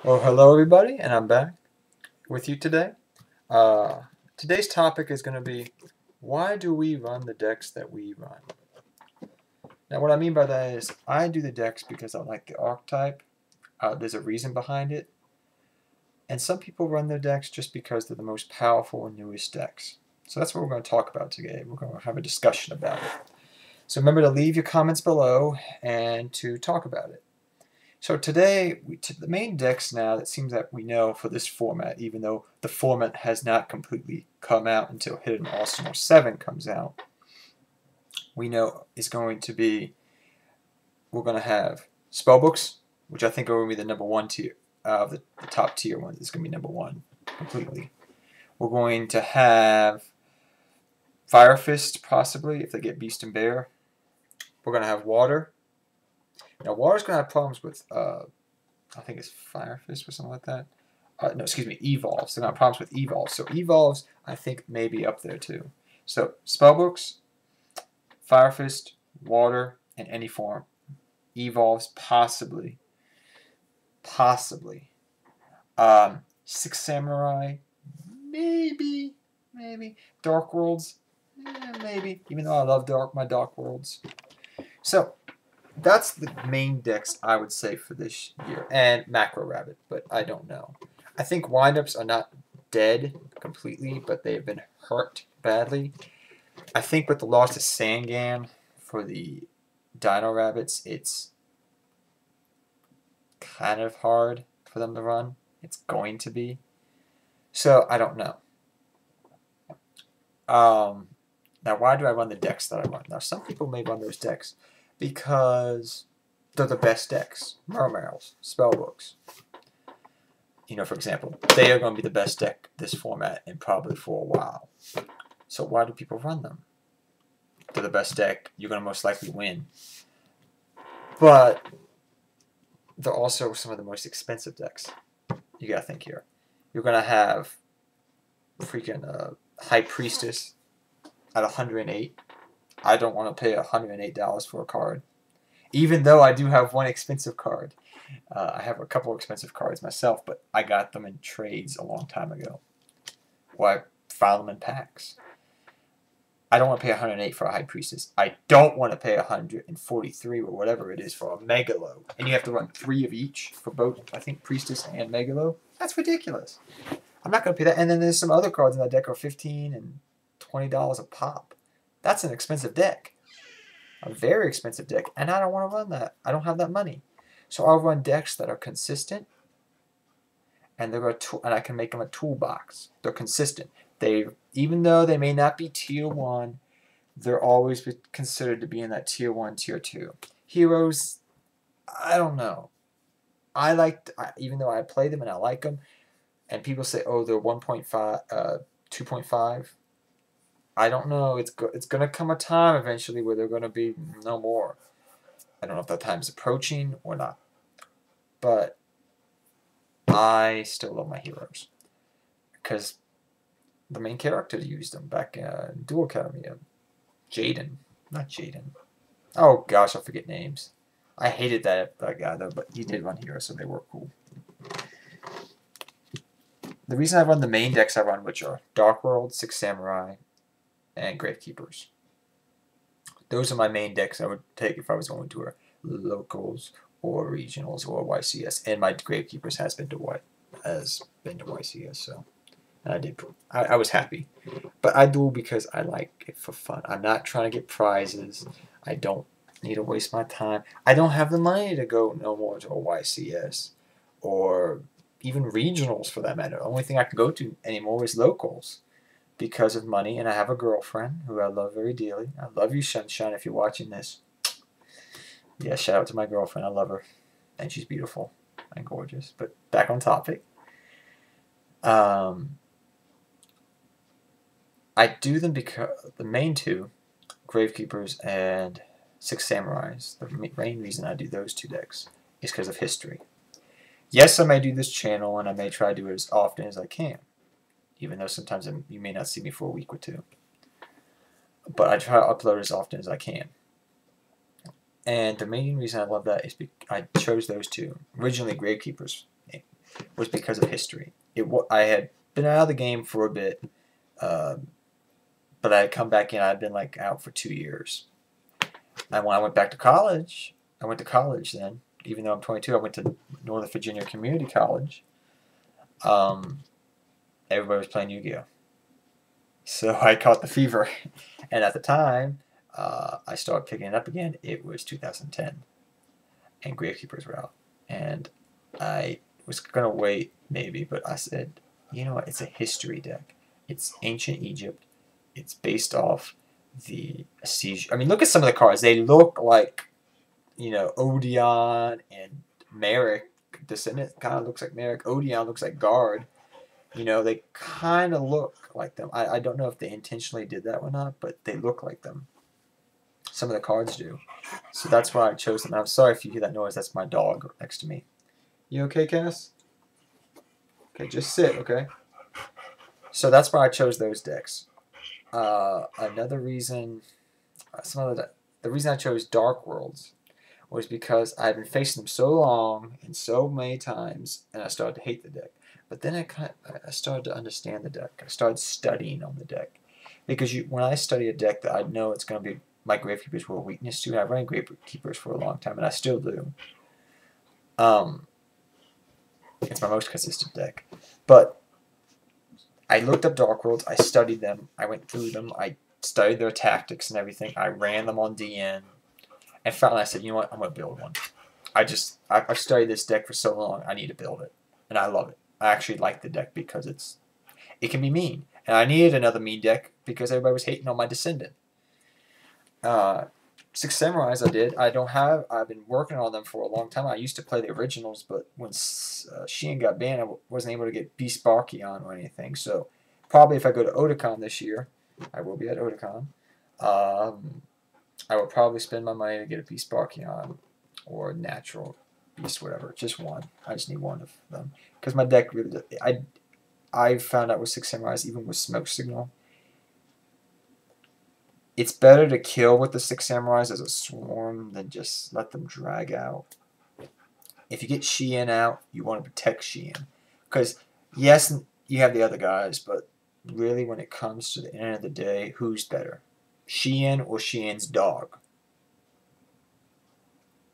Well, hello everybody, and I'm back with you today. Uh, Today's topic is going to be, why do we run the decks that we run? Now, what I mean by that is, I do the decks because I like the archetype. There's a reason behind it. And some people run their decks just because they're the most powerful and newest decks. So that's what we're going to talk about today. We're going to have a discussion about it. So remember to leave your comments below and to talk about it. So today, the main decks now that seems that we know for this format, even though the format has not completely come out until Hidden Arsenal 7 comes out, we know is going to be, we're going to have spellbooks, which I think are going to be the number one tier, the top tier one is going to be number one completely. We're going to have Fire Fist, possibly, if they get Beast and Bear. We're going to have Water. Now, Water's going to have problems with I think it's Fire Fist or something like that. No, excuse me, Evolves. They're going to have problems with Evolves. So Evolves, I think, may be up there too. So Spellbooks, Fire Fist, Water, in any form. Evolves, possibly. Possibly. Six Samurai, maybe. Dark Worlds, maybe. Even though I love my Dark Worlds. So, that's the main decks I would say for this year. And Macro Rabbit, but I don't know. I think windups are not dead completely, but they have been hurt badly. I think with the loss of Sangan for the Dino Rabbits, it's kind of hard for them to run. It's going to be. So, I don't know. Now, why do I run the decks that I run? Now, some people may run those decks because they're the best decks. Mermails, Spellbooks. You know, for example, they are going to be the best deck this format and probably for a while. So why do people run them? They're the best deck. You're going to most likely win. But they're also some of the most expensive decks. You got to think here. You're going to have freaking High Priestess at 108. I don't want to pay $108 for a card. Even though I do have one expensive card. I have a couple expensive cards myself, but I got them in trades a long time ago. Well, I found them in packs. I don't want to pay 108 for a High Priestess. I don't want to pay 143 or whatever it is for a Megalo. And you have to run 3 of each for both, I think, Priestess and Megalo. That's ridiculous. I'm not going to pay that. And then there's some other cards in that deck are $15 and $20 a pop. That's an expensive deck. A very expensive deck. And I don't want to run that. I don't have that money. So I'll run decks that are consistent. And they're and I can make them a toolbox. They're consistent. Even though they may not be tier 1, they're always considered to be in that tier 1, tier 2. Heroes, I don't know. Even though I play them and I like them, and people say, oh, they're 1.5, 2.5. I don't know. It's going to come a time eventually where they're going to be no more. I don't know if that time's approaching or not. But I still love my heroes. Because the main character used them back in Duel Academy. Jaden. Not Jaden. Oh gosh, I forget names. I hated that guy though, but he did run heroes, so they were cool. The reason I run the main decks I run, which are Dark World, Six Samurai, and Gravekeepers. Those are my main decks I would take if I was going to locals or regionals or YCS. And my Gravekeepers has been to YCS, so and I was happy. But I do because I like it for fun. I'm not trying to get prizes. I don't need to waste my time. I don't have the money to go no more to a YCS or even regionals for that matter. The only thing I can go to anymore is locals because of money, and I have a girlfriend who I love very dearly. I love you, Sunshine, if you're watching this. Yeah, shout out to my girlfriend. I love her, and she's beautiful and gorgeous. But back on topic. I do them because the main two, Gravekeepers and Six Samurais, the main reason I do those 2 decks is because of history. Yes, I may do this channel, and I may try to do it as often as I can, even though sometimes you may not see me for a week or 2. But I try to upload as often as I can. And the main reason I love that is because I chose those 2. Originally, Gravekeepers was because of history. I had been out of the game for a bit, but I had come back in. I'd been like out for 2 years. And when I went back to college, I went to college then. Even though I'm 22, I went to Northern Virginia Community College. Everybody was playing Yu-Gi-Oh! So I caught the fever. And at the time, I started picking it up again. It was 2010. And Gravekeepers were out. And I was going to wait, maybe, but I said, you know what? It's a history deck. It's ancient Egypt. It's based off the siege. I mean, look at some of the cards. They look like, you know, Odeon and Merrick. Descendant kind of looks like Merrick. Odeon looks like Guard. You know, they kind of look like them. I don't know if they intentionally did that or not, but they look like them. Some of the cards do. So that's why I chose them. And I'm sorry if you hear that noise. That's my dog next to me. You okay, Cass? Okay, just sit, okay? So that's why I chose those decks. Another reason, the reason I chose Dark Worlds was because I had been facing them so long and so many times, and I started to hate the deck. But then I started to understand the deck. I started studying on the deck. Because when I study a deck that I know it's going to be my Gravekeepers were a weakness to, and I've run Gravekeepers for a long time, and I still do. It's my most consistent deck. But I looked up Dark Worlds, I studied them, I went through them, I studied their tactics and everything, I ran them on DN, and finally I said, you know what, I'm going to build one. I've studied this deck for so long, I need to build it. And I love it. I actually like the deck because it can be mean. And I needed another mean deck because everybody was hating on my Descendant. 6 Samurais I did. I've been working on them for a long time. I used to play the originals, but when Shein got banned, I wasn't able to get Beast Barkion or anything. So probably if I go to Otakon this year, I will be at Otakon, I will probably spend my money to get a Beast Barkion or a Natural Beast, whatever. Just one. I just need one of them. Because my deck really, I found out with 6 Samurais, even with Smoke Signal, it's better to kill with the 6 Samurais as a swarm than just let them drag out. If you get Shein out, you want to protect Shein. Because, yes, you have the other guys, but really when it comes to the end of the day, who's better? Shein or Shein's dog?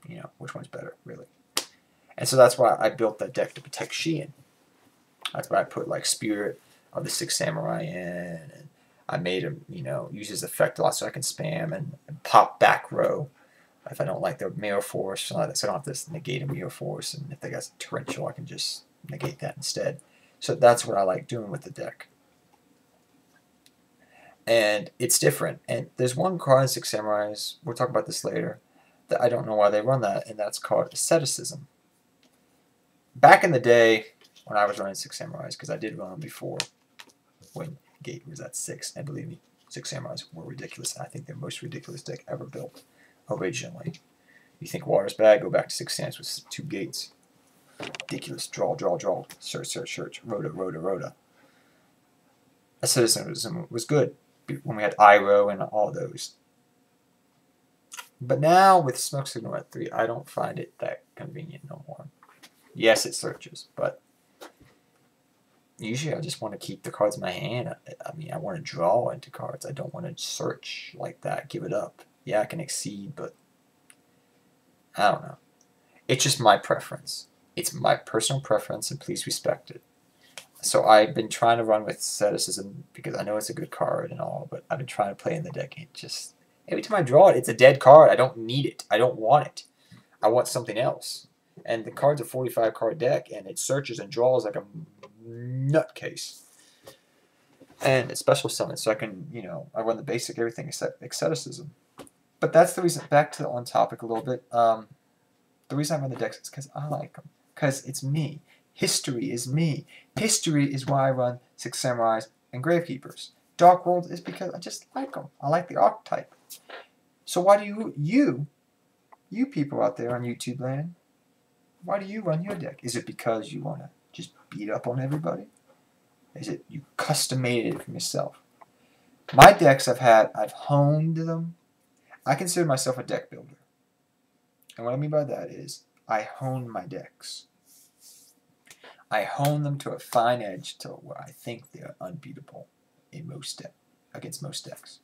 You know, which one's better, really? And so that's why I built that deck to protect Shein. That's why I put, like, Spirit of the 6 Samurai in, and I made him, you know, use his effect a lot so I can spam and pop back row if I don't like their Mirror Force, so I don't have to negate a Mirror Force, and if they got Torrential, I can just negate that instead. So that's what I like doing with the deck. And it's different. And there's one card in 6 Samurais, we'll talk about this later, that I don't know why they run that, and that's called Asceticism. Back in the day, when I was running 6 Samurais, because I did run them before, when Gate was at 6, and believe me, 6 Samurais were ridiculous. I think they're the most ridiculous deck ever built originally. You think Water's bad, go back to 6 Samurais with 2 gates. Ridiculous. Draw, draw, draw. Search, search, search. Rhoda, Rhoda, Rhoda. Asceticism was good when we had Iroh and all those. But now with Smoke Signal at 3, I don't find it that convenient no more. Yes, it searches, but usually I just want to keep the cards in my hand. I mean, I want to draw into cards. I don't want to search like that. Give it up. Yeah, I can exceed, but I don't know. It's just my preference. It's my personal preference, and please respect it. So I've been trying to run with Asceticism because I know it's a good card and all, but I've been trying to play in the deck. And just every time I draw it, it's a dead card. I don't need it. I don't want it. I want something else. And the card's a 45 card deck, and it searches and draws like a nutcase. And it's special summon, so I can, you know, I run the basic everything except Asceticism. But that's the reason, back to on topic a little bit, the reason I run the decks is because I like them. Because it's me. History is me. History is why I run 6 Samurais and Gravekeepers. Dark World is because I just like them. I like the archetype. So why do you people out there on YouTube land, why do you run your deck? Is it because you want to just beat up on everybody? Is it you custom made it for yourself? My decks I've honed them. I consider myself a deck builder. And what I mean by that is I hone my decks. I hone them to a fine edge to where I think they're unbeatable in against most decks.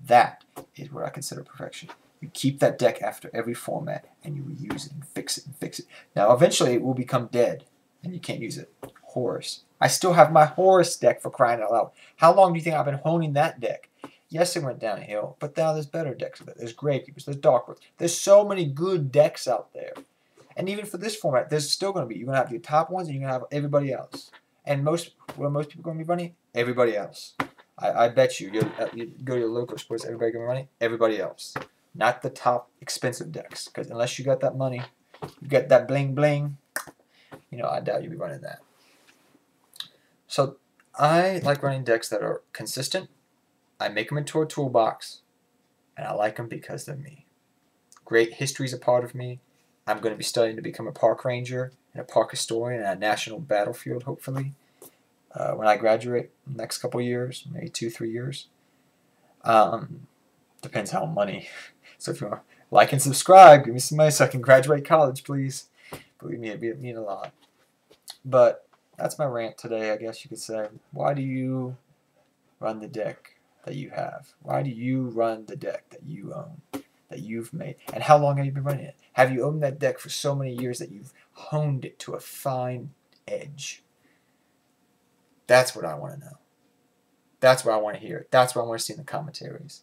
That is what I consider perfection. You keep that deck after every format, and you reuse it and fix it and fix it. Now, eventually, it will become dead, and you can't use it. Horus. I still have my Horus deck, for crying out loud. How long do you think I've been honing that deck? Yes, it went downhill, but now there's better decks with it. There's Gravekeepers, there's Darkworks. There's so many good decks out there. And even for this format, there's still going to be, you're going to have your top ones, and you're going to have everybody else. And most people going to be running? Everybody else. I bet you go to your local sports, everybody going to be running? Everybody else. Not the top expensive decks. Because unless you got that money, you get that bling bling, I doubt you'll be running that. So I like running decks that are consistent. I make them into a toolbox. And I like them because they're me. Great history is a part of me. I'm going to be studying to become a park ranger and a park historian and a national battlefield, hopefully, when I graduate in the next couple years, maybe 2-3 years. Depends how money. So if you want to like and subscribe, give me some money so I can graduate college, please. Believe me, it'd mean a lot. But that's my rant today, I guess you could say. Why do you run the deck that you have? Why do you run the deck that you own, that you've made? And how long have you been running it? Have you owned that deck for so many years that you've honed it to a fine edge? That's what I want to know. That's what I want to hear. That's what I want to see in the commentaries.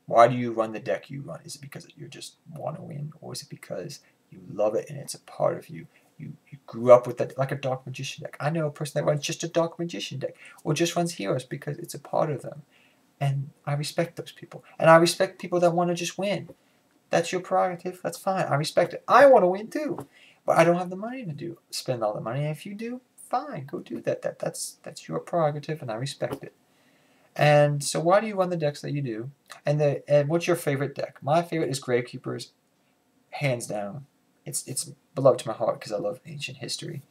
Why do you run the deck you run? Is it because you just want to win? Or is it because you love it and it's a part of you? You grew up with that, like a Dark Magician deck. I know a person that runs just a Dark Magician deck or just runs Heroes because it's a part of them. And I respect those people. And I respect people that want to just win. That's your prerogative. That's fine. I respect it. I want to win too. But I don't have the money to spend all the money. And if you do, fine. Go do that. That's your prerogative and I respect it. And so why do you run the decks that you do? And what's your favorite deck? My favorite is Gravekeepers, hands down. It's beloved to my heart because I love ancient history.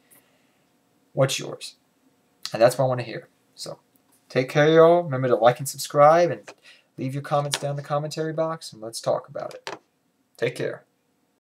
What's yours? And that's what I want to hear. So take care, y'all. Remember to like and subscribe and leave your comments down in the commentary box and let's talk about it. Take care.